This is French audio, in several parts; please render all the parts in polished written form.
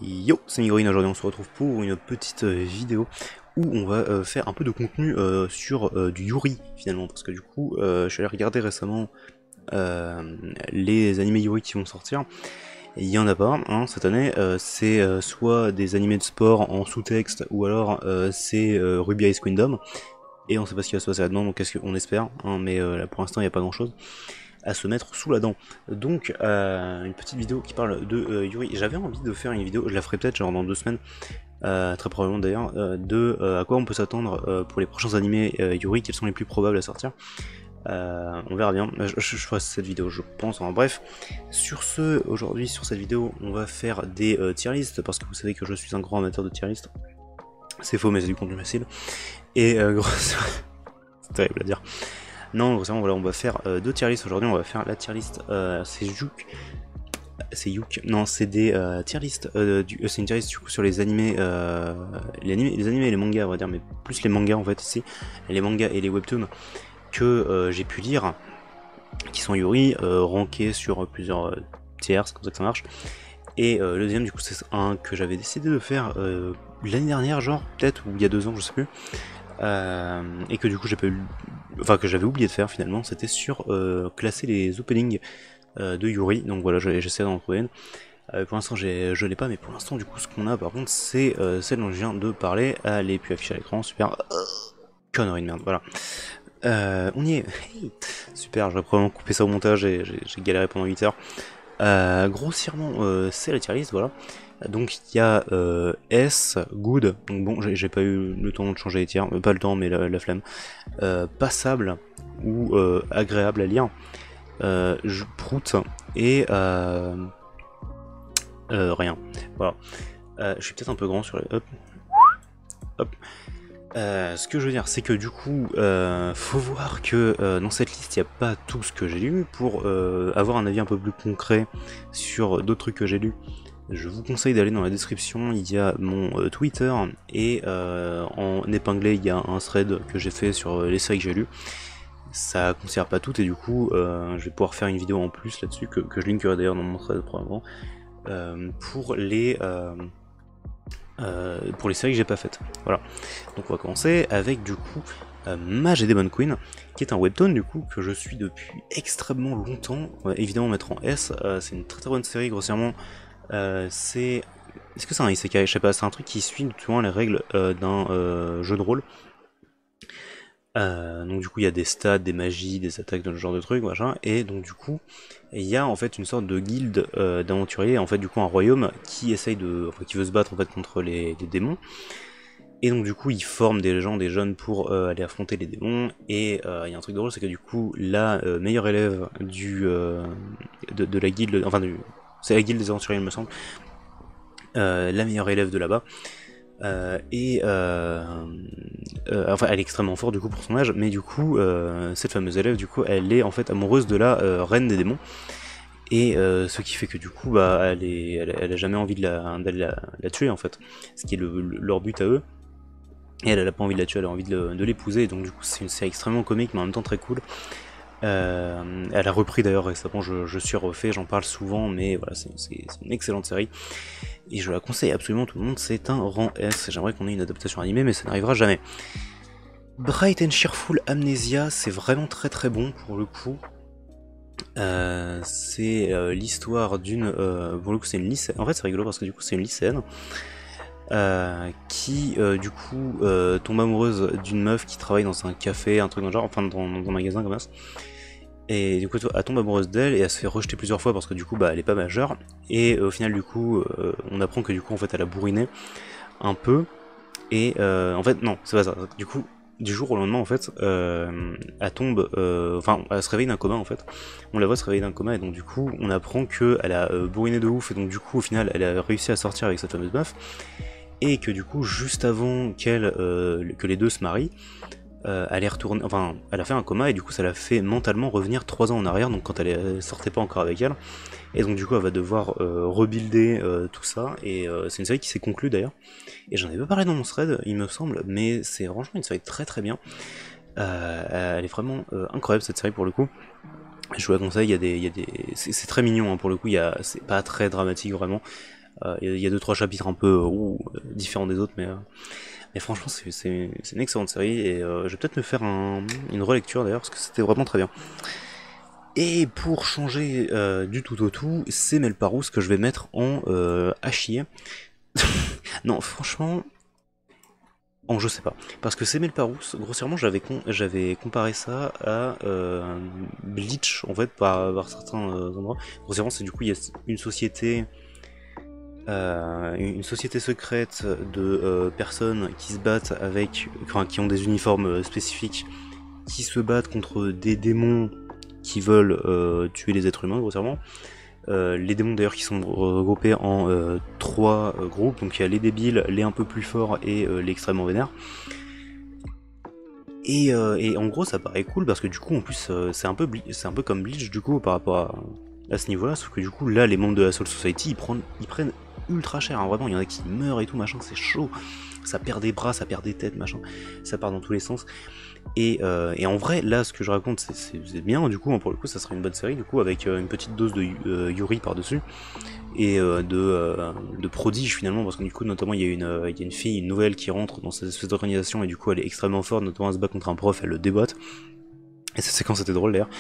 Yo, c'est Migorine, aujourd'hui on se retrouve pour une petite vidéo où on va faire un peu de contenu sur du Yuri finalement, parce que du coup je suis allé regarder récemment les animés Yuri qui vont sortir, et il y en a pas hein, cette année, c'est soit des animés de sport en sous-texte, ou alors c'est Ruby Ice Kingdom, et on sait pas ce qui va se passer là-dedans, donc qu'est-ce qu'on espère, hein, mais là pour l'instant il n'y a pas grand-chose à se mettre sous la dent. Donc une petite vidéo qui parle de Yuri. J'avais envie de faire une vidéo, je la ferai peut-être genre dans 2 semaines, très probablement d'ailleurs, de à quoi on peut s'attendre pour les prochains animés Yuri, quels sont les plus probables à sortir. On verra bien, je ferai cette vidéo je pense. Enfin, bref, sur ce, aujourd'hui sur cette vidéo on va faire des tier lists, parce que vous savez que je suis un grand amateur de tier list. C'est faux mais c'est du contenu facile. Et grosso... c'est terrible à dire. Non, grossièrement, voilà, on va faire 2 tier lists aujourd'hui. On va faire la tier list, c'est Juk. C'est Yuk. Non, c'est des tier list. C'est une tier list du coup sur les animés, les animés et les mangas, on va dire, mais plus les mangas en fait ici. Les mangas et les webtoons que j'ai pu lire, qui sont Yuri, rankés sur plusieurs tiers, c'est comme ça que ça marche. Et le deuxième, du coup, c'est un que j'avais décidé de faire l'année dernière, genre, peut-être, ou il y a 2 ans, je sais plus. Et que du coup j'ai pas eu, enfin que j'avais oublié de faire finalement, c'était sur classer les openings de Yuri. Donc voilà, j'essaie d'en trouver une. Pour l'instant je l'ai pas, mais pour l'instant du coup ce qu'on a par contre c'est celle dont je viens de parler. Elle est puis affichée à l'écran, super. Connerie de merde, voilà. On y est. Hey. Super, j'aurais probablement coupé ça au montage et j'ai galéré pendant 8 heures. Grossièrement c'est la tier list, voilà. Donc il y a S, good, donc bon j'ai pas eu le temps de changer les tiers, pas le temps mais la flemme. Passable ou agréable à lire, prout, et rien. Voilà. Je suis peut-être un peu grand sur les... Hop. Hop. Ce que je veux dire, c'est que du coup, faut voir que dans cette liste, il n'y a pas tout ce que j'ai lu. Pour avoir un avis un peu plus concret sur d'autres trucs que j'ai lus, je vous conseille d'aller dans la description, il y a mon Twitter, et en épinglé, il y a un thread que j'ai fait sur les séries que j'ai lues. Ça considère pas tout, et du coup, je vais pouvoir faire une vidéo en plus là-dessus, que je linkerai d'ailleurs dans mon thread probablement, pour les séries que j'ai pas faites. Voilà. Donc on va commencer avec du coup Mage et Demon Queen, qui est un webtoon du coup que je suis depuis extrêmement longtemps. On va évidemment mettre en S. C'est une très très bonne série, grossièrement. C'est... Est-ce que c'est un isekai? Je sais pas, c'est un truc qui suit tout les règles d'un jeu de rôle. Donc du coup il y a des stats, des magies, des attaques, dans ce genre de trucs, machin, et donc du coup il y a en fait une sorte de guilde d'aventuriers, en fait du coup un royaume qui essaye de, enfin qui veut se battre en fait contre les démons, et donc du coup ils forment des gens, des jeunes pour aller affronter les démons, et il y a un truc drôle, c'est que du coup la meilleure élève de la guilde, enfin c'est la guilde des aventuriers il me semble, la meilleure élève de là-bas, enfin elle est extrêmement forte du coup pour son âge, mais du coup cette fameuse élève du coup elle est en fait amoureuse de la reine des démons, et ce qui fait que du coup bah elle a jamais envie d'aller la tuer en fait, ce qui est leur but à eux, et elle a pas envie de la tuer, elle a envie de l'épouser, donc du coup c'est une série extrêmement comique mais en même temps très cool. Elle a repris d'ailleurs récemment, je suis refait, j'en parle souvent, mais voilà, c'est une excellente série, et je la conseille absolument tout le monde, c'est un rang S. J'aimerais qu'on ait une adaptation animée, mais ça n'arrivera jamais. Bright and Cheerful Amnesia, c'est vraiment très très bon pour le coup. C'est l'histoire d'une... pour le coup c'est une lycéenne, en fait c'est rigolo parce que du coup c'est une lycéenne qui du coup tombe amoureuse d'une meuf qui travaille dans un café, un truc dans le genre, enfin dans un magasin comme ça. Et du coup elle tombe amoureuse d'elle et elle se fait rejeter plusieurs fois parce que du coup bah elle est pas majeure, et au final du coup on apprend que du coup en fait elle a bourriné un peu, et en fait non c'est pas ça, du coup du jour au lendemain en fait elle tombe, enfin elle se réveille d'un coma en fait, on la voit se réveiller d'un coma, et donc du coup on apprend que elle a bourriné de ouf, et donc du coup au final elle a réussi à sortir avec cette fameuse meuf, et que du coup juste avant que les deux se marient, elle est retournée, enfin elle a fait un coma, et du coup ça l'a fait mentalement revenir 3 ans en arrière, donc quand elle sortait pas encore avec elle, et donc du coup elle va devoir rebuilder tout ça, et c'est une série qui s'est conclue d'ailleurs, et j'en avais pas parlé dans mon thread il me semble, mais c'est franchement une série très très bien. Elle est vraiment incroyable cette série pour le coup, je vous la conseille. C'est très mignon hein, pour le coup, c'est pas très dramatique vraiment. Il y a 2-3 chapitres un peu différents des autres, mais franchement c'est une excellente série et je vais peut-être me faire une relecture d'ailleurs parce que c'était vraiment très bien. Et pour changer du tout au tout, c'est Melparous que je vais mettre en à chier. Non, franchement, je sais pas. Parce que c'est Melparous, grossièrement, j'avais comparé ça à Bleach, en fait, par certains endroits. Grossièrement, c'est du coup, il y a une société secrète de personnes qui se battent enfin, qui ont des uniformes spécifiques, qui se battent contre des démons qui veulent tuer les êtres humains, grossièrement. Les démons d'ailleurs qui sont regroupés en 3 groupes, donc il y a les débiles, les un peu plus forts et les extrêmement vénères. Et en gros ça paraît cool parce que du coup en plus c'est un peu comme Bleach du coup par rapport à ce niveau là, sauf que du coup là les membres de la Soul Society ils prennent ultra cher, hein, vraiment il y en a qui meurent et tout machin, c'est chaud, ça perd des bras, ça perd des têtes machin, ça part dans tous les sens. Et en vrai, là, ce que je raconte, c'est bien, du coup, hein, pour le coup, ça serait une bonne série, du coup, avec une petite dose de Yuri par-dessus, et de prodige, finalement, parce que du coup, notamment, il y a une fille, une nouvelle, qui rentre dans cette espèce d'organisation, et du coup, elle est extrêmement forte, notamment, elle se bat contre un prof, elle le déboîte, et cette séquence était drôle, d'ailleurs.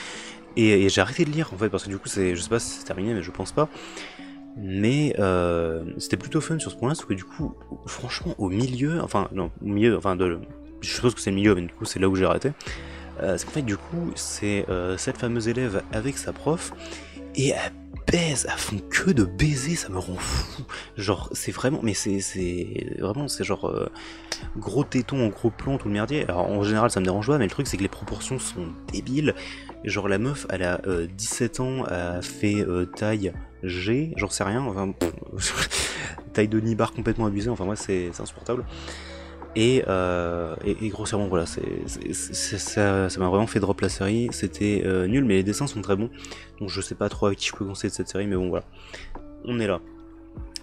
Et j'ai arrêté de lire, en fait, parce que du coup, je sais pas si c'est terminé, mais je pense pas. Mais c'était plutôt fun sur ce point-là, parce que du coup, franchement, au milieu, enfin, non, au milieu, enfin, je suppose que c'est le milieu, mais du coup, c'est là où j'ai arrêté. C'est qu'en fait, du coup, c'est cette fameuse élève avec sa prof, et elles baisent, elles font que de baiser, ça me rend fou. Genre, c'est vraiment, mais c'est vraiment, c'est genre gros téton en gros plan, tout le merdier. Alors, en général, ça me dérange pas, mais le truc, c'est que les proportions sont débiles. Genre, la meuf, elle a 17 ans, elle fait taille G, j'en sais rien, enfin, taille de nibar complètement abusée, enfin, moi, c'est insupportable. Et grossièrement, voilà, ça m'a vraiment fait drop la série. C'était nul, mais les dessins sont très bons. Donc je sais pas trop à qui je peux conseiller de cette série, mais bon, voilà. On est là.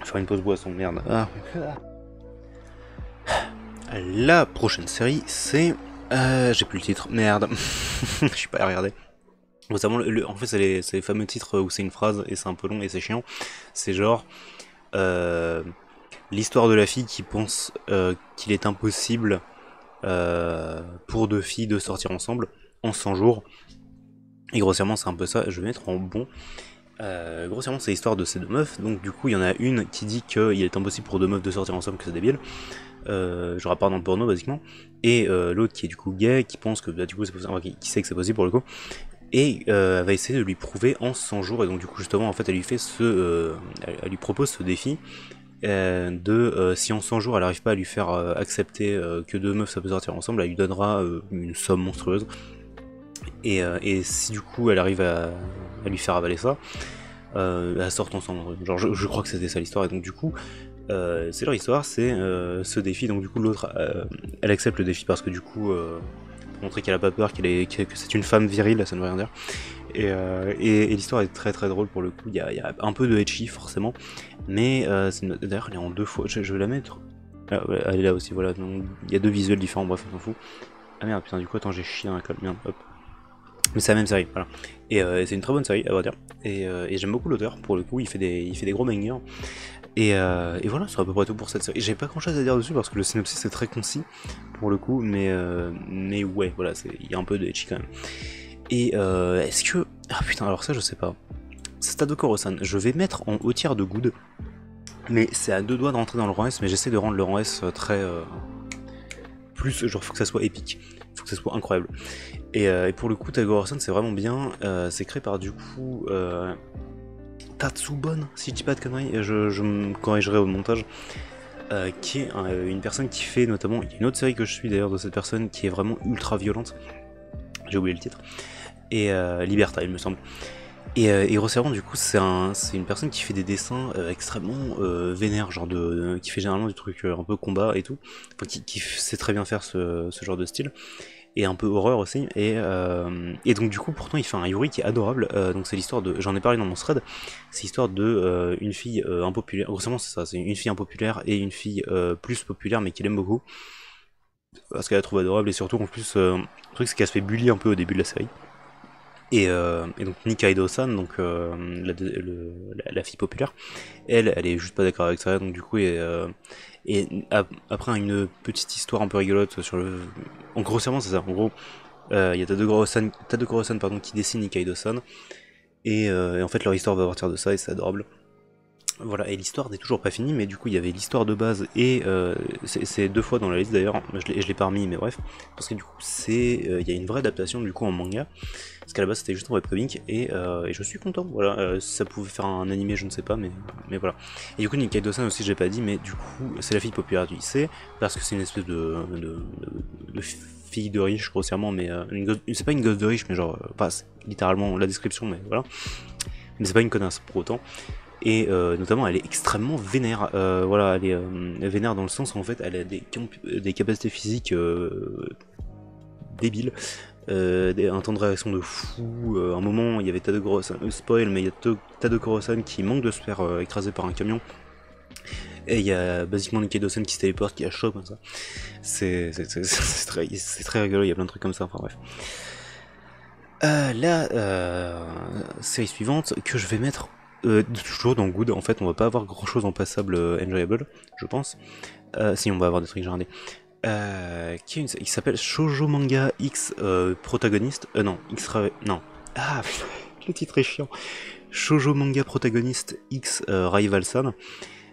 Faire une pause boisson, merde. Ah. La prochaine série, c'est... j'ai plus le titre, merde. Je suis pas à regarder. Notamment, en fait, c'est les fameux titres où c'est une phrase et c'est un peu long et c'est chiant. C'est genre... Euh, l'histoire de la fille qui pense qu'il est impossible pour 2 filles de sortir ensemble en 100 jours. Et grossièrement, c'est un peu ça. Je vais mettre en bon. Grossièrement, c'est l'histoire de ces 2 meufs. Donc, du coup, il y en a une qui dit qu'il est impossible pour 2 meufs de sortir ensemble, que c'est débile. Genre à part dans le porno, basiquement. Et l'autre qui est du coup gay, qui pense que bah, du coup c'est possible, enfin, qui sait que c'est possible pour le coup. Et elle va essayer de lui prouver en 100 jours. Et donc, du coup, justement, en fait, elle lui propose ce défi. Si en 100 jours elle n'arrive pas à lui faire accepter que 2 meufs ça peut sortir ensemble, elle lui donnera une somme monstrueuse. Et si du coup elle arrive à lui faire avaler ça, elles sortent ensemble. Genre je crois que c'était ça l'histoire. Et donc du coup, c'est leur histoire, c'est ce défi. Donc du coup l'autre, elle accepte le défi parce que du coup, pour montrer qu'elle a pas peur, que c'est une femme virile, ça ne veut rien dire. Et l'histoire est très très drôle pour le coup. Il y a un peu de etchi forcément, mais d'ailleurs elle est en 2 fois. Je vais la mettre. Ah, ouais, elle est là aussi, voilà. Donc, il y a 2 visuels différents, bref, on s'en fout. Ah merde, putain, du coup, attends, j'ai chié dans la colle. Merde, hop. Mais c'est la même série, voilà. Et c'est une très bonne série, à vrai dire. Et j'aime beaucoup l'auteur, pour le coup, il fait des gros bangers. Et voilà, c'est à peu près tout pour cette série. J'ai pas grand chose à dire dessus parce que le synopsis est très concis, pour le coup, mais ouais, voilà, il y a un peu de etchi quand même. Et est-ce que... Ah putain, alors ça je sais pas. C'est Tadokoro-san, je vais mettre en haut tiers de good. Mais c'est à 2 doigts de rentrer dans le rang S, mais j'essaie de rendre le rang S très... plus, genre faut que ça soit épique. Faut que ça soit incroyable. Et pour le coup, Tadokoro-san c'est vraiment bien. C'est créé par du coup... Tatsubon, si je dis pas de conneries, je me corrigerai au montage. Qui est une personne qui fait notamment... Il y a une autre série que je suis d'ailleurs de cette personne qui est vraiment ultra violente. J'ai oublié le titre. Et Liberta, il me semble. Et grossièrement, du coup, c'est une personne qui fait des dessins extrêmement vénères, genre qui fait généralement du truc un peu combat et tout, enfin, qui sait très bien faire ce genre de style, et un peu horreur aussi. Et donc, du coup, pourtant, il fait un Yuri qui est adorable. Donc, c'est l'histoire de, j'en ai parlé dans mon thread, c'est l'histoire de une fille impopulaire. Grossièrement, c'est ça, c'est une fille impopulaire et une fille plus populaire, mais qu'il aime beaucoup parce qu'elle la trouve adorable. Et surtout, en plus, le truc, c'est qu'elle se fait bully un peu au début de la série. Et donc Nikaido-san, donc la fille populaire, elle est juste pas d'accord avec ça, donc du coup, après une petite histoire un peu rigolote sur le... En grossièrement, c'est ça, en gros, il y a Tadokoro-san pardon, qui dessine Nikaido-san, et en fait leur histoire va partir de ça, et c'est adorable. Voilà, et l'histoire n'est toujours pas finie, mais du coup il y avait l'histoire de base, et c'est deux fois dans la liste d'ailleurs, je l'ai pas remis, mais bref, parce que du coup il y a une vraie adaptation du coup en manga, parce qu'à la base c'était juste un webcomic, et je suis content, voilà, si ça pouvait faire un animé je ne sais pas, mais voilà. Et du coup Nikaido-san aussi j'ai pas dit, mais du coup c'est la fille populaire du lycée, parce que c'est une espèce de fille de riche grossièrement, mais c'est pas une gosse de riche, mais genre, pas littéralement la description, mais voilà, mais c'est pas une connasse pour autant. Et notamment elle est extrêmement vénère, voilà, elle est vénère dans le sens où en fait elle a des capacités physiques débiles, un temps de réaction de fou, un moment il y avait Tadokoro-san, spoil, mais il y a Tadokoro-san qui manque de se faire écraser par un camion, et il y a basiquement Nikaido-san qui se téléporte, qui a chaud comme ça, c'est très rigolo, il y a plein de trucs comme ça, enfin bref. La série suivante que je vais mettre toujours dans Good, en fait on va pas avoir grand chose en passable enjoyable, je pense. Si on va avoir des trucs jardins. Qui s'appelle Shoujo Manga X Protagoniste. Non, non. Ah, le titre est chiant. Shoujo Manga Protagoniste X Rival San.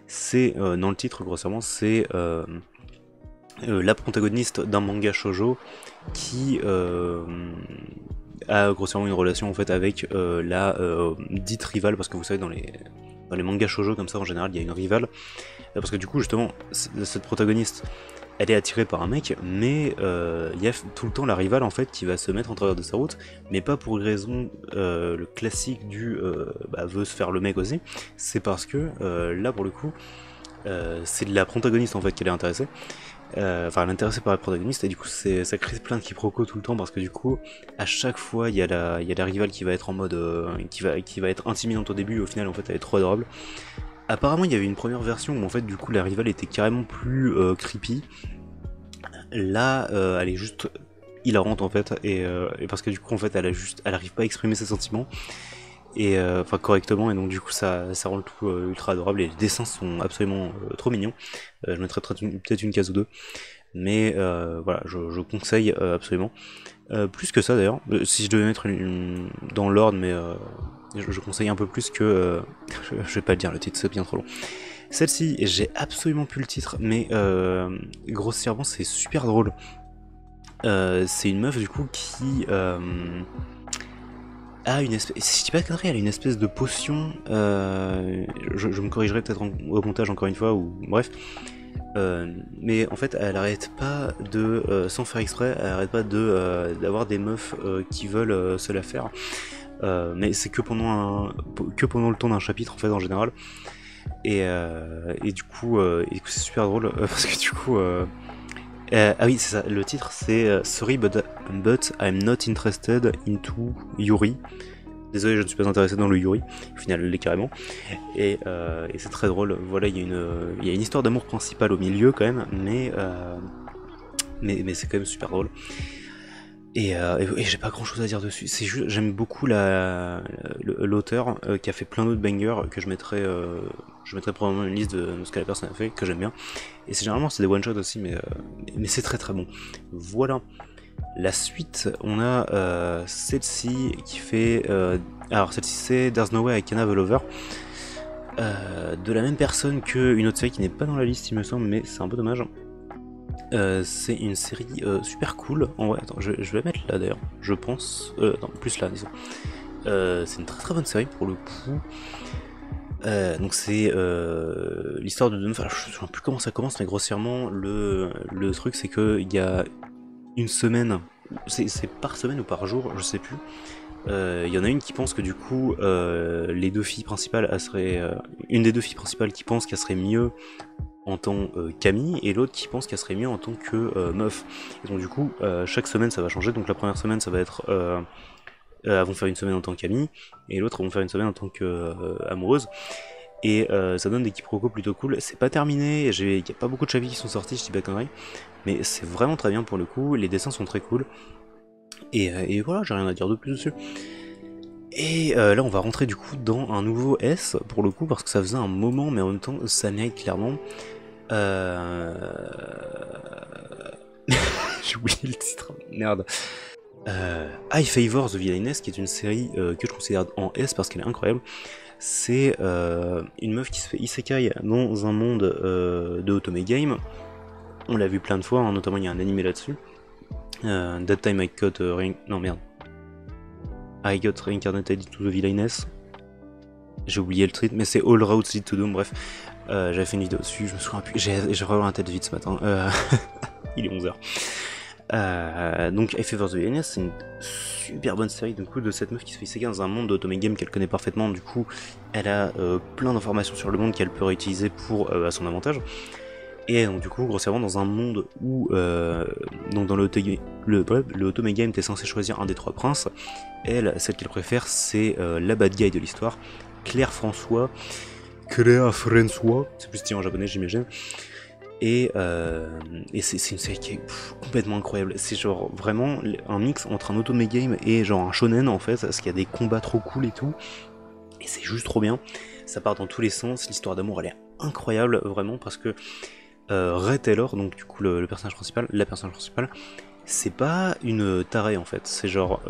C'est, dans le titre, grossièrement, c'est la protagoniste d'un manga shoujo qui a grossièrement une relation en fait avec la dite rivale, parce que vous savez dans les mangas shoujo comme ça en général il y a une rivale, parce que du coup justement cette protagoniste elle est attirée par un mec, mais il y a tout le temps la rivale en fait qui va se mettre en travers de sa route, mais pas pour une raison le classique du veut se faire le mec aussi, c'est parce que là pour le coup c'est de la protagoniste en fait qui est intéressée, enfin elle est intéressée par la protagoniste, et du coup ça crée plein de quiproquos tout le temps, parce que du coup à chaque fois il y a la rivale qui va être en mode qui va être intimidante au début, au final en fait elle est trop adorable. Apparemment il y avait une première version où en fait du coup la rivale était carrément plus creepy. Là elle est juste hilarante en fait, et parce que du coup en fait elle arrive pas à exprimer ses sentiments, et enfin correctement, et donc du coup ça rend le tout ultra adorable, et les dessins sont absolument trop mignons. Je mettrais peut-être une case ou deux, mais voilà, je conseille absolument. Plus que ça d'ailleurs, si je devais mettre dans l'ordre, mais je conseille un peu plus que je vais pas le dire, le titre c'est bien trop long. Celle-ci, j'ai absolument plus le titre, mais grossièrement c'est super drôle. C'est une meuf du coup qui a une espèce, si je dis pas de conneries, elle a une espèce de potion. Je me corrigerai peut-être au montage encore une fois, ou bref. Mais en fait, elle arrête pas de, sans faire exprès, elle arrête pas d'avoir des meufs qui veulent se la faire. Mais c'est que pendant le temps d'un chapitre en fait en général. Et du coup, c'est super drôle parce que du coup. Ah oui, c'est ça. Le titre c'est Sorry but I'm not interested into Yuri. Désolé, je ne suis pas intéressé dans le Yuri. Au final, elle l'est carrément. Et c'est très drôle. Voilà, il y a une histoire d'amour principale au milieu quand même, mais c'est quand même super drôle. Et j'ai pas grand chose à dire dessus. C'est juste, j'aime beaucoup l'auteur qui a fait plein d'autres bangers que je mettrai probablement une liste de ce que la personne a fait, que j'aime bien. Et généralement c'est des one shots aussi, mais c'est très très bon. Voilà. La suite, on a celle-ci qui fait. Alors celle-ci c'est There's No Way I Can Have a Lover. De la même personne qu'une autre série qui n'est pas dans la liste, il me semble, mais c'est un peu dommage. C'est une série super cool. En vrai, attends, je vais la mettre là d'ailleurs, je pense. Non, plus là, disons. C'est une très très bonne série pour le coup. Donc c'est l'histoire de deux meufs. Alors, je ne sais plus comment ça commence, mais grossièrement, le truc c'est que il y a une semaine, c'est par semaine ou par jour, je sais plus. Il y en a une qui pense que du coup, les deux filles principales, une des deux filles principales qui pense qu'elle serait mieux en tant Camille, et l'autre qui pense qu'elle serait mieux en tant que meuf. Et donc du coup, chaque semaine ça va changer. Donc la première semaine ça va être elles vont faire une semaine en tant que Camille, et l'autre vont faire une semaine en tant que amoureuse. Et ça donne des quiproquos plutôt cool. C'est pas terminé, il y a pas beaucoup de chapitres qui sont sortis, je dis pas de conneries, mais c'est vraiment très bien pour le coup. Les dessins sont très cool. Et voilà, j'ai rien à dire de plus dessus. Et là on va rentrer du coup dans un nouveau S pour le coup parce que ça faisait un moment mais en même temps ça mérite clairement. Euh... J'ai oublié le titre, merde. I Favor the Villainess, qui est une série que je considère en S parce qu'elle est incroyable. C'est une meuf qui se fait isekai dans un monde de Otome Game. On l'a vu plein de fois, hein, notamment il y a un animé là-dessus. That Time I Got non merde. I Got Reincarnated to the Villainess. J'ai oublié le titre, mais c'est All Roads Lead to Doom, bref. J'avais fait une vidéo dessus, je me souviens plus. J'ai vraiment la tête vide ce matin. Il est 11h. Donc I Favor the Villainess, c'est une super bonne série du coup, de cette meuf qui se fait isekai dans un monde d'Otome Game qu'elle connaît parfaitement. Du coup, elle a plein d'informations sur le monde qu'elle peut réutiliser pour à son avantage. Et donc du coup, grossièrement, dans un monde où donc dans le Otome Game, t'es censé choisir un des trois princes. Elle, celle qu'elle préfère, c'est la bad guy de l'histoire, Claire François. C'est plus stylé en japonais, j'imagine. Et c'est une série qui est complètement incroyable. C'est genre vraiment un mix entre un Otome Game et genre un shonen en fait, parce qu'il y a des combats trop cool et tout. Et c'est juste trop bien. Ça part dans tous les sens. L'histoire d'amour, elle est incroyable vraiment parce que Ray Taylor, donc du coup le personnage principal, la personnage principale, c'est pas une tarée en fait. C'est genre,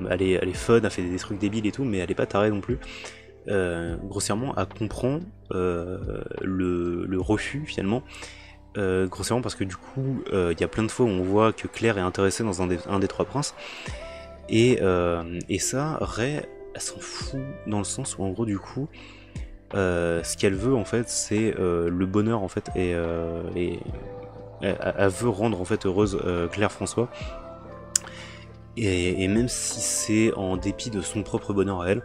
elle est fun, elle fait des trucs débiles et tout, mais elle est pas tarée non plus. Grossièrement, elle comprend le refus finalement. Grossièrement parce que du coup, il y a plein de fois où on voit que Claire est intéressée dans un des trois princes. Et ça, Ray, elle s'en fout dans le sens où en gros du coup, ce qu'elle veut en fait, c'est le bonheur en fait, et elle veut rendre en fait heureuse Claire François. Et même si c'est en dépit de son propre bonheur à elle.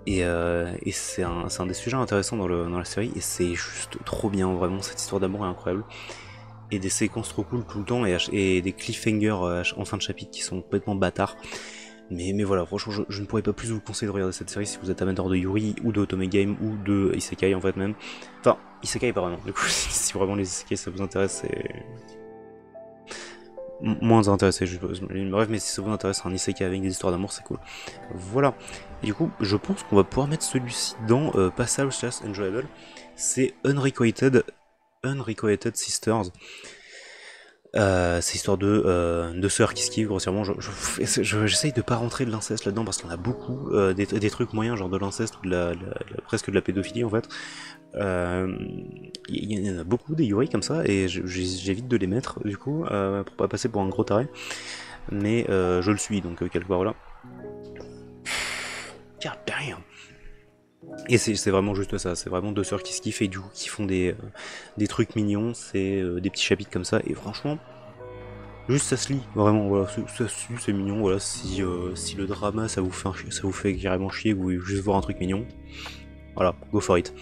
Et c'est un des sujets intéressants dans la série, et c'est juste trop bien, vraiment, cette histoire d'amour est incroyable. Et des séquences trop cool tout le temps, et des cliffhangers en fin de chapitre qui sont complètement bâtards. Mais voilà, franchement, je ne pourrais pas plus vous conseiller de regarder cette série si vous êtes amateur de Yuri, ou de Otome Game, ou de Isekai en fait même. Enfin, Isekai pas vraiment, du coup, si vraiment les Isekai ça vous intéresse, c'est... moins intéressé, bref, mais si ça vous intéresse un Isekai avec des histoires d'amour, c'est cool. Voilà. Et du coup, je pense qu'on va pouvoir mettre celui-ci dans Passage slash Enjoyable. C'est Unrequited Sisters. C'est histoire de sœurs qui se kiffent, grossièrement. J'essaye de pas rentrer de l'inceste là-dedans parce qu'on a beaucoup des trucs moyens, genre de l'inceste ou presque de la pédophilie en fait. Il y en a beaucoup des Yuri comme ça, et j'évite de les mettre du coup pour pas passer pour un gros taré. Mais je le suis donc quelque part là. God damn. Et c'est vraiment juste ça, c'est vraiment deux sœurs qui se kiffent et du coup qui font des trucs mignons, c'est des petits chapitres comme ça, et franchement, juste ça se lit, vraiment, voilà, ça se lit, c'est mignon, voilà, si le drama ça vous fait carrément chier, vous voulez juste voir un truc mignon, voilà, go for it.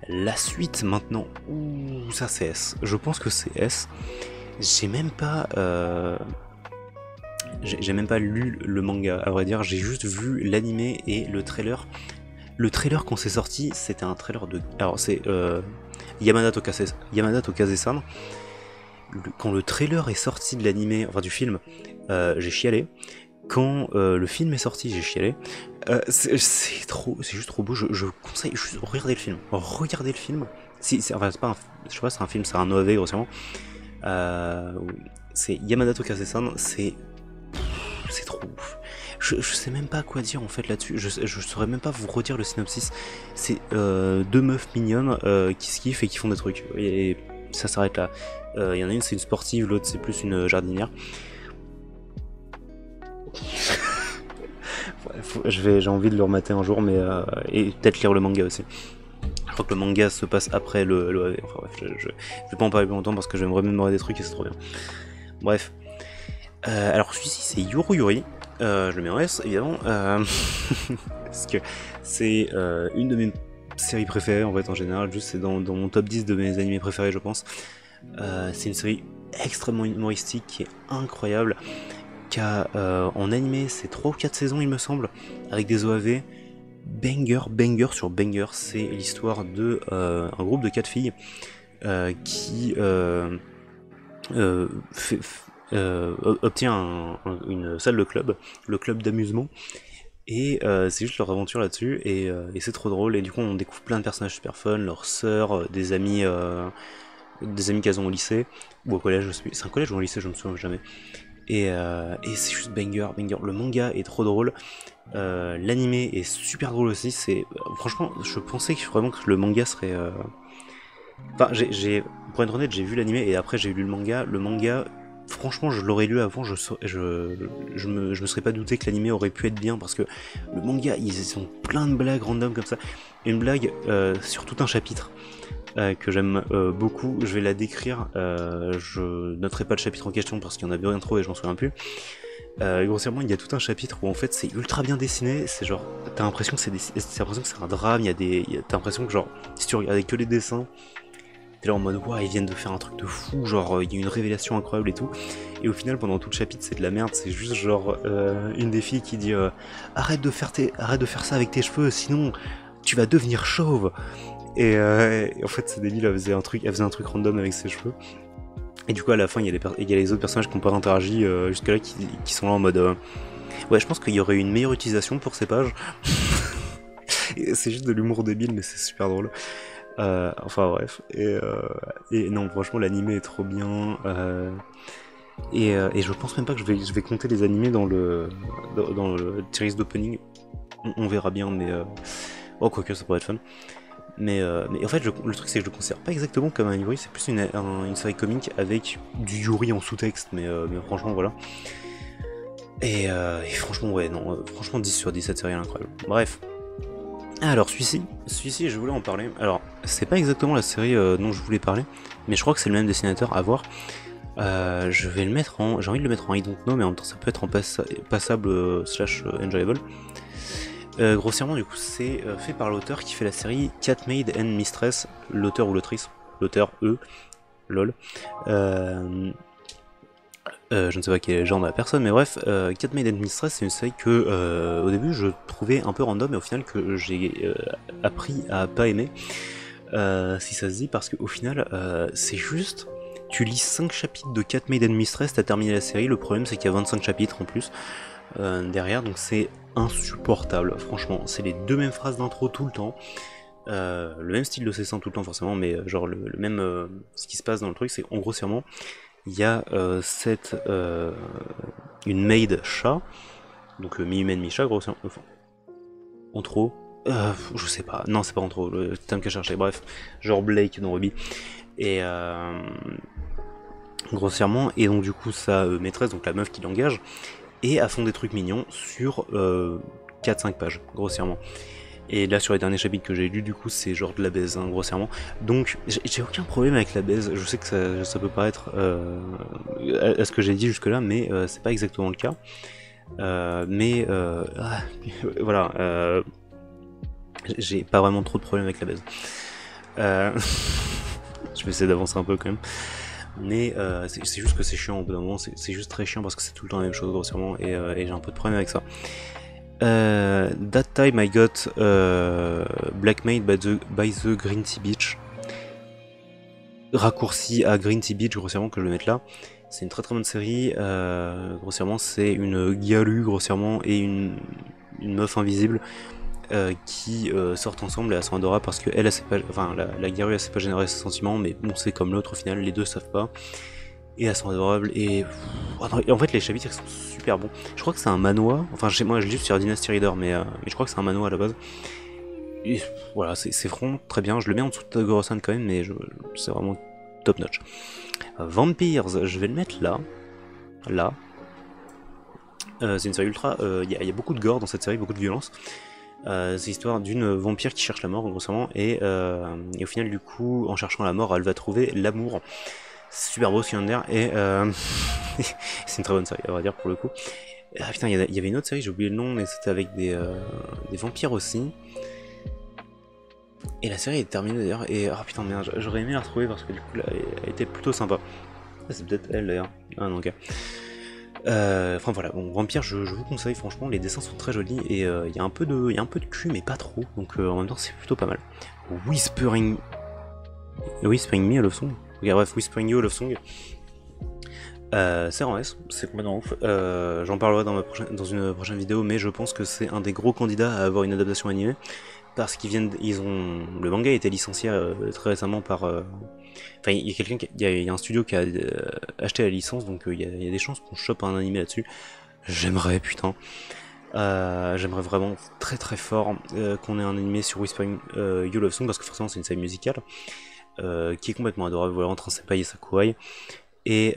La suite maintenant, ouh, ça c'est S, je pense que c'est S, j'ai même pas lu le manga, à vrai dire, j'ai juste vu l'animé et le trailer. Le trailer quand c'est sorti, c'était un trailer de... Alors c'est Yamada Tokase-san. Quand le trailer est sorti de l'animé, enfin du film, j'ai chialé. Quand le film est sorti, j'ai chialé. C'est juste trop beau. Je conseille juste regardez le film. Regardez le film. Enfin c'est pas un, je sais pas, c'est un film, c'est un OAV grossièrement. C'est Yamada Tokase-san. C'est trop ouf. Je sais même pas quoi dire en fait là-dessus, je saurais même pas vous redire le synopsis. C'est deux meufs mignonnes qui se kiffent et qui font des trucs, et ça s'arrête là. Il y en a une c'est une sportive, l'autre c'est plus une jardinière. J'ai envie de le remater un jour, mais et peut-être lire le manga aussi. Je crois que le manga se passe après le enfin bref, je vais pas en parler plus longtemps parce que je vais me remémorer des trucs et c'est trop bien. Bref. Alors celui-ci c'est Yoru Yuri. Je le mets en S évidemment parce que c'est une de mes séries préférées en fait en général, juste c'est dans mon top 10 de mes animés préférés je pense. C'est une série extrêmement humoristique qui est incroyable, qui a en animé c'est 3 ou 4 saisons il me semble, avec des OAV banger sur banger. C'est l'histoire de un groupe de 4 filles qui obtient une salle de club, le club d'amusement, Et c'est juste leur aventure là-dessus, et c'est trop drôle, et du coup on découvre plein de personnages super fun, leurs sœurs, des amis qu'elles ont au lycée, ou au collège, je sais plus. C'est un collège ou un lycée, je me souviens jamais. Et c'est juste banger, banger. Le manga est trop drôle, l'animé est super drôle aussi. Franchement, je pensais vraiment que le manga serait. Enfin, pour être honnête, j'ai vu l'animé et après j'ai lu le manga. Le manga, franchement, je l'aurais lu avant, je me serais pas douté que l'animé aurait pu être bien parce que le manga, ils ont plein de blagues random comme ça. Une blague sur tout un chapitre que j'aime beaucoup. Je vais la décrire. Je noterai pas le chapitre en question parce qu'il y en a bien trop et je m'en souviens plus. Grossièrement, il y a tout un chapitre où en fait c'est ultra bien dessiné. C'est genre, t'as l'impression que c'est un drame. T'as l'impression que genre, si tu regardais que les dessins, t'es là en mode ouais, ils viennent de faire un truc de fou. Genre, il y a une révélation incroyable et tout. Et au final, pendant tout le chapitre, c'est de la merde. C'est juste genre une des filles qui dit arrête de faire ça avec tes cheveux, sinon tu vas devenir chauve. Et en fait, c'est débile, elle faisait un truc random avec ses cheveux. Et du coup, à la fin, il y a les autres personnages qui n'ont pas interagi jusque-là, qui sont là en mode ouais, je pense qu'il y aurait une meilleure utilisation pour ces pages. C'est juste de l'humour débile, mais c'est super drôle. Enfin bref. Et non, franchement, l'animé est trop bien. Et je pense même pas que je vais compter les animés dans le tier list d'opening. On verra bien, mais oh, quoique ça pourrait être fun. Mais en fait, le truc c'est que je le considère pas exactement comme un Yuri, c'est plus une série comique avec du Yuri en sous-texte, mais franchement voilà. Et franchement, ouais, non, franchement 10 sur 10, cette série est incroyable. Bref. Alors, celui-ci, je voulais en parler. Alors, c'est pas exactement la série dont je voulais parler, mais je crois que c'est le même dessinateur, à voir. J'ai envie de le mettre en I don't know, mais en même temps ça peut être en passable slash enjoyable. Grossièrement, du coup, c'est fait par l'auteur qui fait la série Cat Maid and Mistress, l'auteur ou l'autrice, l'auteur lol. Je ne sais pas quel est le genre de la personne, mais bref, Cat Maid and Mistress, c'est une série que au début je trouvais un peu random, mais au final que j'ai appris à pas aimer, si ça se dit, parce qu'au final, c'est juste. Tu lis 5 chapitres de Cat Maid and Mistress, t'as terminé la série. Le problème, c'est qu'il y a 25 chapitres en plus derrière, donc c'est insupportable, franchement. C'est les deux mêmes phrases d'intro tout le temps, le même style de dessin tout le temps forcément, mais genre le même. Ce qui se passe dans le truc, c'est en grossièrement, il y a une maid chat, donc mi-humaine mi-chat, grossièrement. Enfin, en trop. Je sais pas, non, c'est pas en trop, le terme que je cherchais, bref, genre Blake dans Ruby. Et grossièrement, et donc du coup, sa maîtresse, donc la meuf qui l'engage, et à fond des trucs mignons sur 4-5 pages, grossièrement. Et là, sur les derniers chapitres que j'ai lus, du coup, c'est genre de la baise, hein, grossièrement. Donc, j'ai aucun problème avec la baise. Je sais que ça peut paraître à ce que j'ai dit jusque-là, mais c'est pas exactement le cas. Voilà. J'ai pas vraiment trop de problème avec la baise. Je vais essayer d'avancer un peu quand même. Mais c'est juste que c'est chiant au bout d'un moment, c'est juste très chiant parce que c'est tout le temps la même chose grossièrement, et j'ai un peu de problème avec ça. That time I got blackmailed by the Green Tea Beach. Raccourci à Green Tea Beach, grossièrement, que je vais mettre là. C'est une très très bonne série. Grossièrement, c'est une Galu, grossièrement, et une meuf invisible qui sortent ensemble, et elles sont adorables parce que elle, la Garu, elle sait pas générer ses sentiments, mais bon, c'est comme l'autre au final, les deux savent pas. Et elles sont adorables, et en fait les chapitres ils sont super bons. Je crois que c'est un manhwa, enfin moi je lis sur Dynasty Reader, mais je crois que c'est un manhwa à la base. Et voilà, c'est vraiment très bien. Je le mets en dessous de Tagoro-san quand même, mais c'est vraiment top notch. Vampires, je vais le mettre là. Là. C'est une série ultra. Il y a beaucoup de gore dans cette série, beaucoup de violence. C'est l'histoire d'une vampire qui cherche la mort, grossièrement, et au final, du coup, en cherchant la mort, elle va trouver l'amour. C'est super beau ce qu'il vient de dire, et c'est une très bonne série, à vrai dire, pour le coup. Ah putain, il y avait une autre série, j'ai oublié le nom, mais c'était avec des vampires aussi. Et la série est terminée d'ailleurs, et ah putain, merde, j'aurais aimé la retrouver parce que du coup, là, elle était plutôt sympa. Ah, c'est peut-être elle d'ailleurs. Ah non, ok. Enfin voilà, bon, Vampire, je vous conseille, franchement, les dessins sont très jolis, et il y a un peu de cul, mais pas trop, donc en même temps, c'est plutôt pas mal. Whispering Me, I Love Song. Ok, bref, Whispering You, Love Song. C'est en S, c'est complètement ouf. J'en parlerai dans une prochaine vidéo, mais je pense que c'est un des gros candidats à avoir une adaptation animée. Parce le manga a été licencié très récemment par. Enfin, il y a il y a un studio qui a acheté la licence, donc il y a des chances qu'on chope un animé là-dessus. J'aimerais, putain. J'aimerais vraiment très très fort qu'on ait un animé sur Whispering You Love Song, parce que forcément c'est une série musicale qui est complètement adorable, voilà, entre un senpai et Sakurai. Ouais,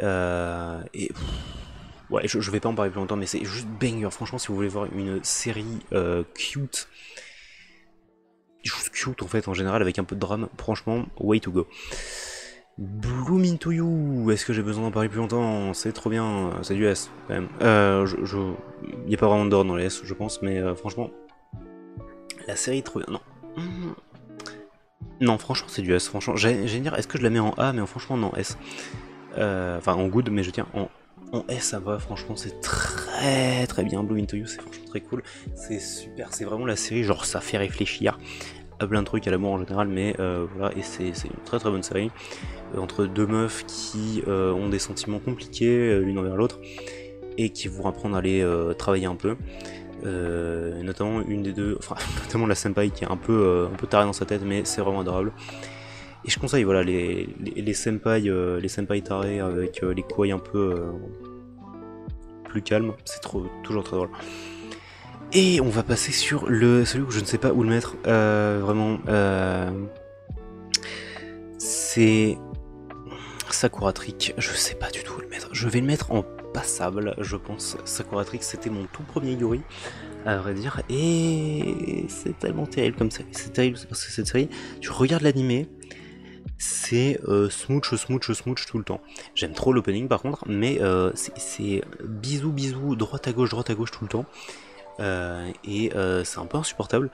je vais pas en parler plus longtemps, mais c'est juste banger. Franchement, si vous voulez voir une série cute, juste cute en fait en général avec un peu de drame, franchement, way to go. Bloom Into You, est-ce que j'ai besoin d'en parler plus longtemps? C'est trop bien, c'est du S quand même. Il n'y a pas vraiment d'ordre dans les S, je pense, mais franchement, la série est trop bien. Non. Non, franchement, c'est du S. Franchement, j'allais dire, est-ce que je la mets en A, mais franchement, non, S. Enfin, en good, mais je tiens en S, ça va. Franchement, c'est très très bien. Bloom Into You, c'est franchement très cool. C'est super, c'est vraiment la série, genre, ça fait réfléchir à plein de trucs, à l'amour en général, mais voilà, et c'est une très très bonne série. Entre deux meufs qui ont des sentiments compliqués l'une envers l'autre et qui vont apprendre à aller travailler un peu. Notamment une des deux, enfin notamment la senpai qui est un peu tarée dans sa tête, mais c'est vraiment adorable. Et je conseille voilà les senpai tarés avec les kawaii un peu plus calmes, c'est toujours très drôle. Et on va passer sur celui où je ne sais pas où le mettre, vraiment. C'est Sakura Trick, je sais pas du tout où le mettre. Je vais le mettre en passable, je pense. Sakura Trick, c'était mon tout premier Yuri, à vrai dire, et c'est tellement terrible comme ça. C'est terrible parce que cette série, tu regardes l'animé, c'est smooch tout le temps. J'aime trop l'opening par contre, mais c'est bisous, droite à gauche tout le temps. C'est un peu insupportable.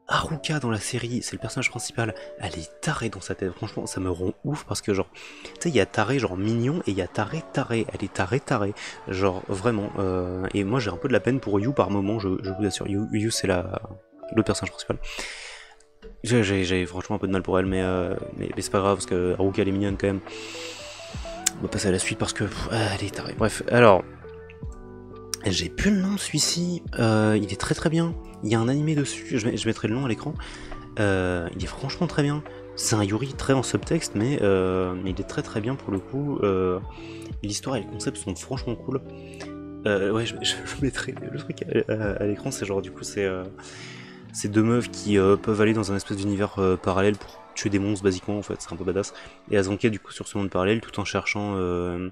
Haruka dans la série, c'est le personnage principal, elle est tarée dans sa tête, franchement ça me rend ouf parce que genre, tu sais il y a taré genre mignon et il y a taré, elle est tarée, genre vraiment, et moi j'ai un peu de la peine pour Yu par moment, je vous assure, Yu c'est le personnage principal. J'ai franchement un peu de mal pour elle, mais c'est pas grave parce que Haruka elle est mignonne quand même. On va passer à la suite parce que elle est tarée. Bref, alors j'ai plus le nom de celui-ci, il est très très bien. Il y a un animé dessus, je mettrai le nom à l'écran. Il est franchement très bien. C'est un Yuri très en subtexte, mais il est très très bien pour le coup. L'histoire et les concepts sont franchement cool. Ouais, je mettrai le truc à l'écran, c'est genre du coup c'est deux meufs qui peuvent aller dans un espèce d'univers parallèle pour tuer des monstres basiquement en fait, c'est un peu badass. Et elles enquêtent du coup sur ce monde parallèle tout en cherchant, je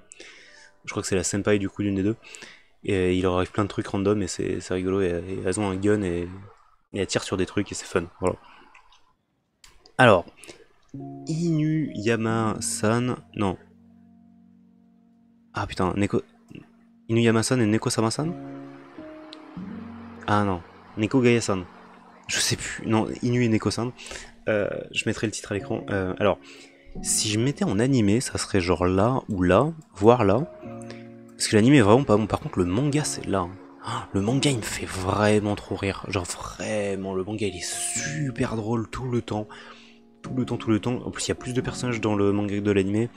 crois que c'est la senpai du coup d'une des deux. Et il leur arrive plein de trucs random et c'est rigolo. Et elles ont un gun et elles tirent sur des trucs et c'est fun. Voilà. Alors, Inuyama-san. Non. Ah putain, Inuyama-san et Neko-sama-san. Ah non, Neko Gaia-san. Je sais plus. Non, Inu et Neko-san. Je mettrai le titre à l'écran. Alors, si je mettais en animé, ça serait genre là ou là, voire là. Parce que l'anime est vraiment pas bon. Par contre, le manga, c'est là. Le manga, il me fait vraiment trop rire. Genre, vraiment, le manga, il est super drôle tout le temps. Tout le temps. En plus, il y a plus de personnages dans le manga que de l'anime.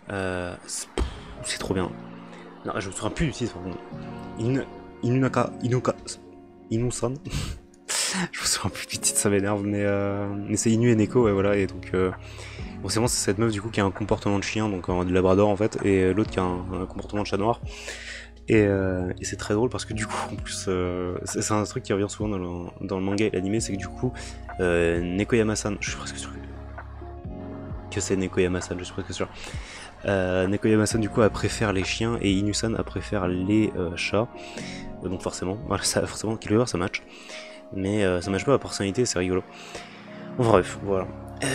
C'est trop bien. Non, je me souviens plus du titre. Inu-san. Je me souviens plus du titre, ça m'énerve. Mais c'est Inu et Neko, ouais, voilà. Et donc, forcément, c'est cette meuf du coup qui a un comportement de chien, donc du labrador en fait, et l'autre qui a un comportement de chat noir. Et c'est très drôle parce que du coup, en plus, c'est un truc qui revient souvent dans le manga et l'anime, c'est que du coup, Nekoyama-san, je suis presque sûr que c'est Nekoyama-san, je suis presque sûr. Nekoyama-san du coup elle préfère les chiens et Inu-san elle préfère les chats. Donc forcément, voilà, ça, forcément, qu'il veut voir ça match. Mais ça match pas la personnalité, c'est rigolo. Bref, voilà.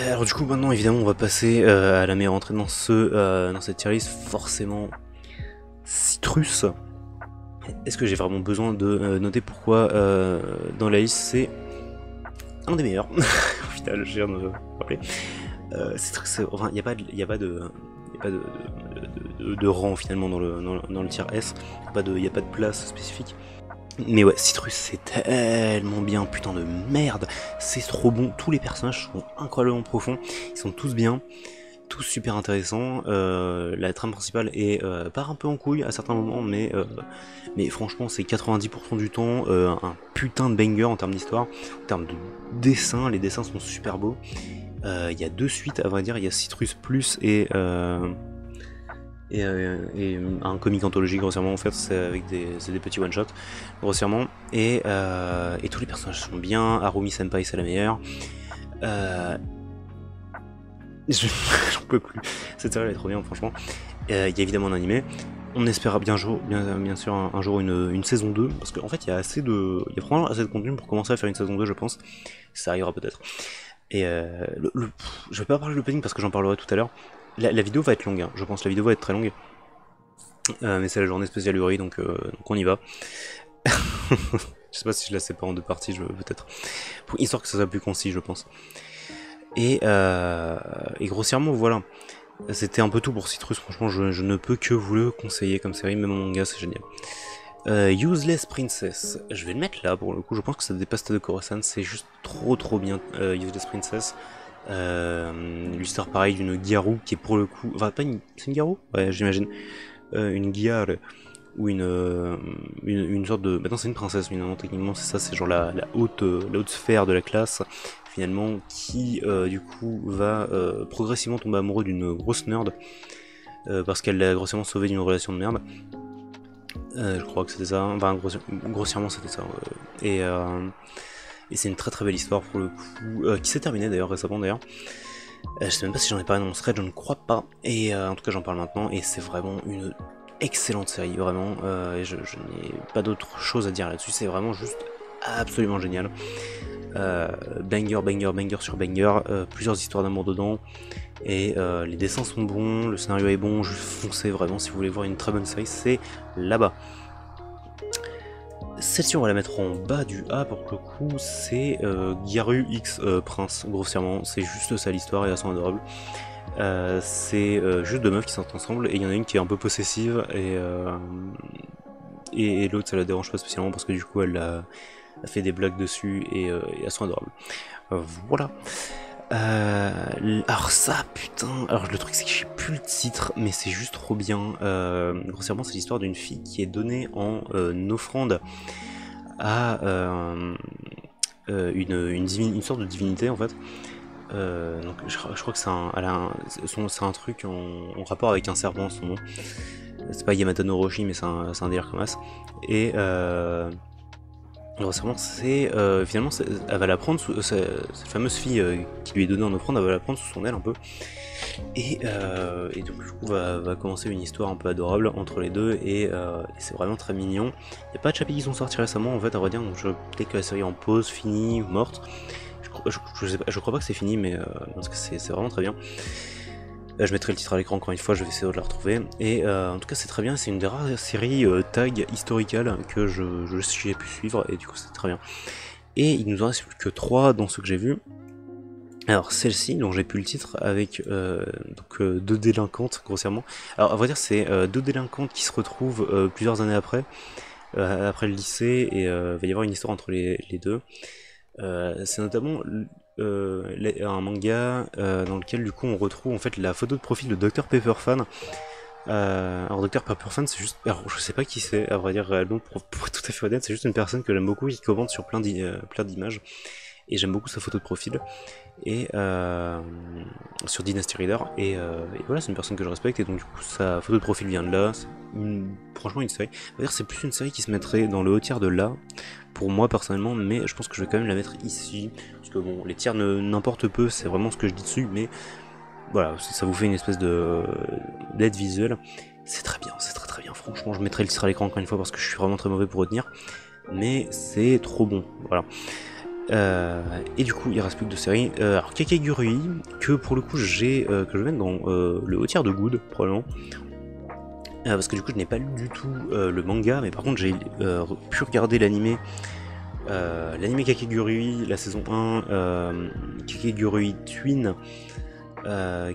Alors du coup maintenant évidemment on va passer à la meilleure entrée dans cette tier list, forcément Citrus. Est-ce que j'ai vraiment besoin de noter pourquoi dans la liste c'est un des meilleurs? Au final je viens de me rappeler. Citrus, enfin il n'y a pas de rang finalement dans le tier S, il n'y a pas de place spécifique. Mais ouais, Citrus c'est tellement bien, putain de merde, c'est trop bon, tous les personnages sont incroyablement profonds, ils sont tous bien. tous super intéressants. La trame principale est part un peu en couille à certains moments, mais franchement c'est 90% du temps un putain de banger en termes d'histoire, en termes de dessin. Les dessins sont super beaux. Il y a 2 suites à vrai dire, il y a Citrus Plus et un comic anthologie grossièrement en fait, c'est des petits one shot grossièrement, et tous les personnages sont bien. Harumi Senpai c'est la meilleure. J'en peux plus, cette série elle est trop bien franchement. Il y a évidemment un animé, on espère bien sûr un jour une saison 2, parce qu'en fait il y a vraiment assez de contenu pour commencer à faire une saison 2 je pense, ça arrivera peut-être. Et je vais pas parler de l'opening parce que j'en parlerai tout à l'heure. La vidéo va être longue, hein. Je pense que la vidéo va être très longue. Mais c'est la journée spéciale Uri, donc on y va. Je sais pas si je la sépare en 2 parties, peut-être. Histoire que ça soit plus concis, je pense. Et grossièrement, voilà. C'était un peu tout pour Citrus, franchement, je ne peux que vous le conseiller comme série, même en manga, c'est génial. Useless Princess, je vais le mettre là pour le coup, je pense que ça dépasse de Korosan, c'est juste trop bien. Useless Princess, l'histoire pareil d'une Gyaru qui est pour le coup, enfin pas une, c'est une Gyaru, ouais j'imagine, une Gyare ou une sorte de, maintenant c'est une princesse finalement techniquement, c'est ça, c'est genre la haute sphère de la classe finalement, qui du coup va progressivement tomber amoureux d'une grosse nerd parce qu'elle l'a grossièrement sauvé d'une relation de merde. Je crois que c'était ça, enfin grossièrement c'était ça. Et c'est une très belle histoire pour le coup, qui s'est terminée d'ailleurs récemment d'ailleurs. Je sais même pas si j'en ai parlé dans mon thread, je ne crois pas. Et en tout cas j'en parle maintenant, et c'est vraiment une excellente série, vraiment. Et je n'ai pas d'autre chose à dire là-dessus, c'est vraiment juste absolument génial. Banger sur banger, plusieurs histoires d'amour dedans. Et les dessins sont bons, le scénario est bon, juste foncez vraiment si vous voulez voir une très bonne série, c'est là-bas. Celle-ci on va la mettre en bas du A pour le coup, c'est Gyaru X Prince, grossièrement, c'est juste ça l'histoire et elles sont adorables. C'est juste 2 meufs qui sortent ensemble et il y en a une qui est un peu possessive et l'autre ça la dérange pas spécialement parce que du coup elle a fait des blagues dessus et elles sont adorables. Voilà. Alors ça, putain, alors le truc c'est que j'ai plus le titre, mais c'est juste trop bien. Grossièrement c'est l'histoire d'une fille qui est donnée en offrande à une sorte de divinité en fait. Donc je crois que c'est un truc en rapport avec un serpent, son nom. C'est pas Yamata no Roshi, mais c'est un délire comme ça. Et grossièrement, c'est finalement, elle va la prendre cette fameuse fille qui lui est donnée en offrande, elle va la prendre sous son aile un peu. Et donc du coup va commencer une histoire un peu adorable entre les deux, et c'est vraiment très mignon. Il n'y a pas de chapitres qui sont sortis récemment en fait, à vrai dire, donc peut-être que la série est en pause, finie, morte. Je crois pas que c'est fini, mais parce que c'est vraiment très bien. Je mettrai le titre à l'écran encore une fois, je vais essayer de la retrouver. Et en tout cas c'est très bien, c'est une des rares séries tag historicales que j'ai pu suivre, et du coup c'est très bien. Et il nous en reste plus que 3 dans ce que j'ai vu. Alors celle-ci, dont j'ai plus le titre, avec 2 délinquantes grossièrement. Alors à vrai dire c'est 2 délinquantes qui se retrouvent plusieurs années après le lycée, et va y avoir une histoire entre les deux. C'est notamment un manga dans lequel du coup on retrouve en fait la photo de profil de Dr Pepperfan. Alors Dr Pepperfan c'est juste, alors je sais pas qui c'est à vrai dire réellement, pour être tout à fait honnête, c'est juste une personne que j'aime beaucoup, qui commente sur plein d'images, et j'aime beaucoup sa photo de profil, et sur Dynasty Reader, et voilà, c'est une personne que je respecte, et donc du coup sa photo de profil vient de là. Franchement une série, on va dire c'est plus une série qui se mettrait dans le haut tiers de là pour moi personnellement, mais je pense que je vais quand même la mettre ici, parce que bon, les tiers n'importe peu, c'est vraiment ce que je dis dessus, mais voilà, ça vous fait une espèce d'aide visuelle. C'est très bien, c'est très bien, franchement je mettrai le titre à l'écran encore une fois parce que je suis vraiment très mauvais pour retenir, mais c'est trop bon, voilà. Et du coup il reste plus que 2 séries. Alors Kakegurui, que pour le coup que je vais mettre dans le haut tiers de Good probablement, parce que du coup je n'ai pas lu du tout le manga, mais par contre j'ai pu regarder l'anime Kakegurui, la saison 1, Kakegurui Twin,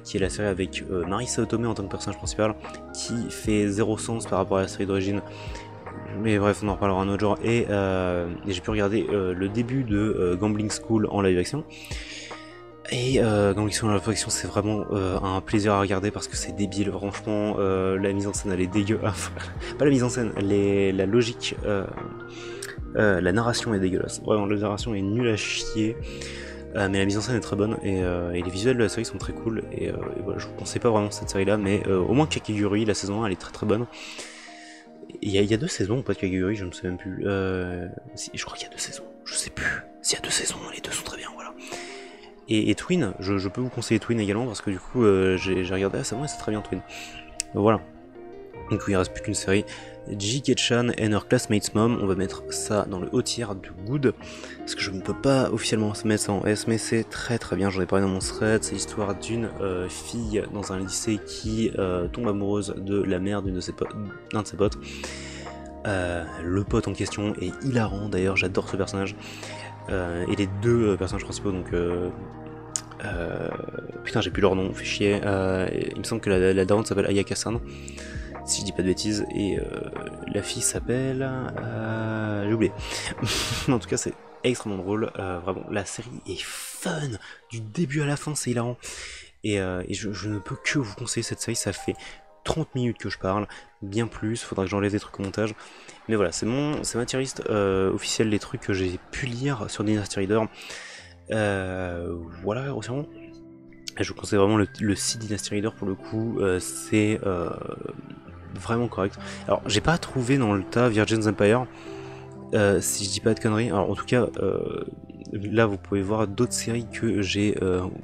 qui est la série avec Marisa Otome en tant que personnage principal, qui fait zéro sens par rapport à la série d'origine, mais bref on en reparlera un autre jour. Et j'ai pu regarder le début de Gambling School en live action, Et Gang X la Protection, c'est vraiment un plaisir à regarder parce que c'est débile, franchement. La mise en scène, elle est dégueu. Pas la mise en scène, la logique, la narration est dégueulasse. Vraiment, la narration est nulle à chier. Mais la mise en scène est très bonne et les visuels de la série sont très cool. Et voilà, je vous conseille pas vraiment cette série là, mais au moins Kakegurui, la saison 1, elle est très très bonne. Il y a 2 saisons ou pas de Kakegurui, je ne sais même plus. Si, je crois qu'il y a 2 saisons, je sais plus. S'il y a 2 saisons, les 2 sont très bien, voilà. Et Twin, je peux vous conseiller Twin également parce que du coup j'ai regardé la saison et c'est très bien Twin. Voilà. Donc il reste plus qu'une série. Jike-chan and her classmates mom, on va mettre ça dans le haut tier de good, parce que je ne peux pas officiellement se mettre ça en S, mais c'est très très bien, j'en ai parlé dans mon thread, c'est l'histoire d'une fille dans un lycée qui tombe amoureuse de la mère d'un de ses potes. Le pote en question est hilarant, d'ailleurs j'adore ce personnage, et les 2 personnages principaux, donc putain j'ai plus leur nom, fait chier, il me semble que la daronne s'appelle Ayaka-san, si je dis pas de bêtises, et la fille s'appelle... j'ai oublié. En tout cas, c'est extrêmement drôle, vraiment, la série est fun, du début à la fin, c'est hilarant, et je ne peux que vous conseiller cette série, ça fait 30 minutes que je parle, bien plus, faudra que j'enlève des trucs au montage, mais voilà, c'est ma tier list officielle des trucs que j'ai pu lire sur Dynasty Rider, voilà, grossièrement. Je vous conseille vraiment le site Dynasty Rider pour le coup, c'est vraiment correct. Alors, j'ai pas trouvé dans le tas Virgin's Empire, si je dis pas de conneries. Alors, en tout cas, là, vous pouvez voir d'autres séries que j'ai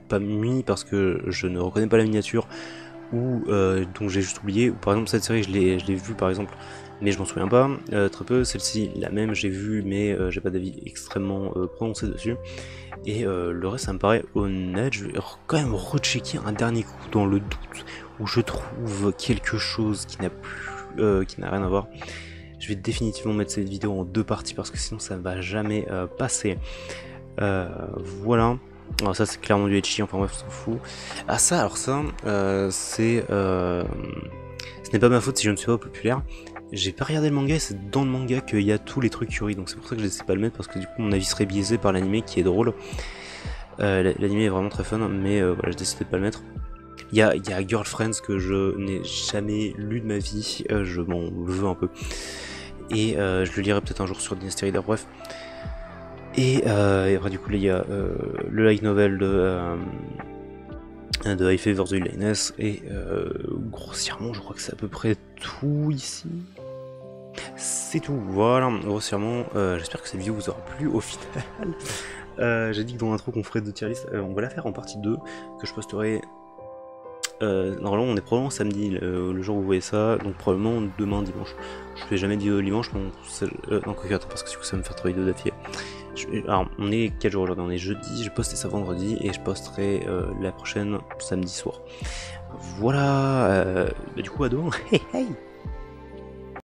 pas mis parce que je ne reconnais pas la miniature ou dont j'ai juste oublié. Ou par exemple, cette série, je l'ai vue par exemple, mais je m'en souviens pas. Très peu. Celle-ci, la même, j'ai vue, mais j'ai pas d'avis extrêmement prononcé dessus. Et le reste, ça me paraît honnête. Je vais quand même rechecker un dernier coup dans le doute où je trouve quelque chose qui n'a rien à voir. Je vais définitivement mettre cette vidéo en 2 parties parce que sinon ça ne va jamais passer. Voilà. Alors ça c'est clairement du Ecchi, enfin bref, on s'en fout. Ah ça, alors ça, c'est... ce n'est pas ma faute si je ne suis pas populaire. J'ai pas regardé le manga et c'est dans le manga qu'il y a tous les trucs Yuri, donc c'est pour ça que je n'essaie pas de le mettre parce que du coup mon avis serait biaisé par l'anime qui est drôle. L'anime est vraiment très fun, mais voilà, j'ai décidé de pas le mettre. Il y a Girlfriends que je n'ai jamais lu de ma vie, je m'en veux un peu. Et je le lirai peut-être un jour sur Dynasty Rider, bref. Et après du coup là il y a le light novel de High Fever The Lioness, et grossièrement je crois que c'est à peu près tout ici. C'est tout, voilà, grossièrement, j'espère que cette vidéo vous aura plu au final. J'ai dit que dans l'intro qu'on ferait 2 tier list, on va la faire en partie 2, que je posterai... normalement on est probablement samedi, le jour où vous voyez ça, donc probablement demain dimanche. Je fais jamais de vidéo dimanche, mais non, attends, parce que du coup ça va me faire 3 vidéos d'affilée. Alors on est quel jour aujourd'hui? On est jeudi, j'ai posté ça vendredi et je posterai la prochaine samedi soir. Voilà, du coup ado, hey hey.